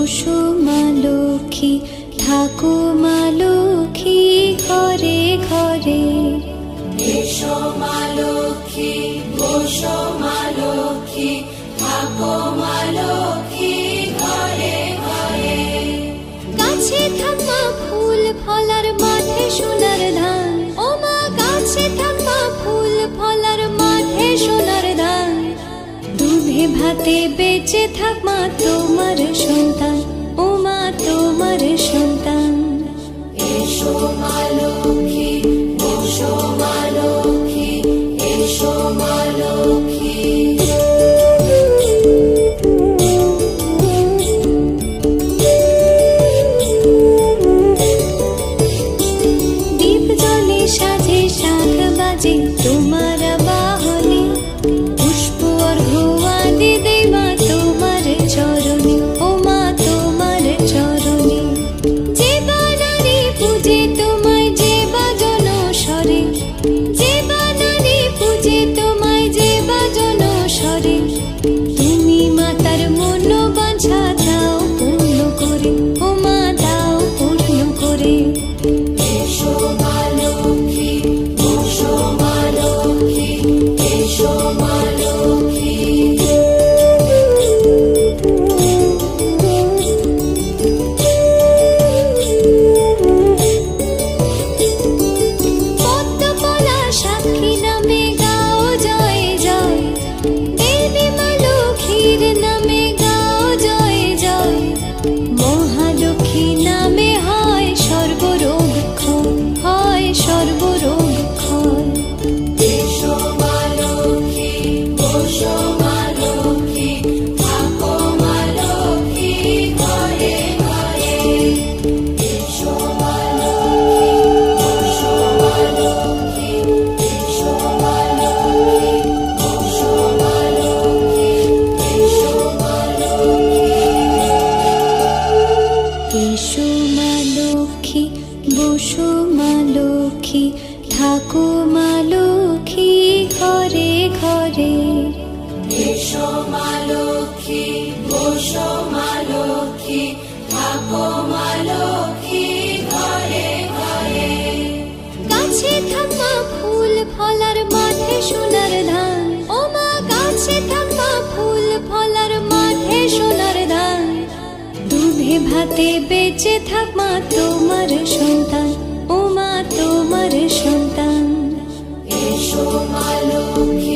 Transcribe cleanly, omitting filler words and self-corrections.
বসো মা লক্ষ্মী, থাকো মা লক্ষ্মী ঘরে ঘরে। এসো মা লক্ষ্মী, বসো মা লক্ষ্মী, থাকো মা লক্ষ্মী ঘরে ঘরে। গাছে থাকা ফুল ফলার মাঠে সোনার ধান, ও মা গাছে থাকা ফুল ফলার মাঠে সোনার ধান। দুধে ভাতে বেঁচে থাক মা তোমার সন্তান, ও মা তোমার সন্তান। এসো মা লক্ষ্মী, বসো মা লক্ষ্মী, এসো মা লক্ষ্মী। দীপ জ্বলে সাজে শাখ বাজে তোমার বাহনে, পুষ্প অর্ঘ্য আদি দেই মা তোমার চরণে, ও মা তোমার চরণে। যে বানারে পূজে তোমায় যে বাজন স্বরে, যে বানারে পূজে তোমায় যে বাজন স্বরে। তুমি মাতার মনোবাঞ্ছা দাও পূর্ণ করে, ও মা দাও পূর্ণ করে। এসো মা লক্ষ্মী, বসো মা লক্ষ্মী, এসো মা লক্ষ্মী। পদ্মপলা সাক্ষী নামে গাও জয় জয়, দেবী মা লক্ষ্মীর নামে গাও জয় জয়। মহালক্ষ্মী নামে হয় সর্বরোগ ক্ষয়, হয় সর্বরোগ ক্ষয়। এসো মা লক্ষ্মী, বসো মা লক্ষ্মী, থাকো মা লক্ষ্মী ঘরে ঘরে। এসো মা লক্ষ্মী, বসো মা লক্ষ্মী, এসো মা লক্ষ্মী, বসো মা লক্ষ্মী, এসো মা লক্ষ্মী। এসো মা লক্ষ্মী, বসো মা লক্ষ্মী, থাকো মা লক্ষ্মী ঘরে ঘরে। এসো মা লক্ষ্মী, বসো মা লক্ষ্মী, থাকো মা লক্ষ্মী ঘরে ঘরে। গাছে থাকা ফুল ফলার মাঠে সোনার ধান, ও মা গাছে থাকা ফুল ফলার মাঠে সোনার ধান। দুধে ভাতে বেঁচে থাক মা তোমার সন্তান, ও মা তোমার সন্তান। এসো মা লক্ষ্মী,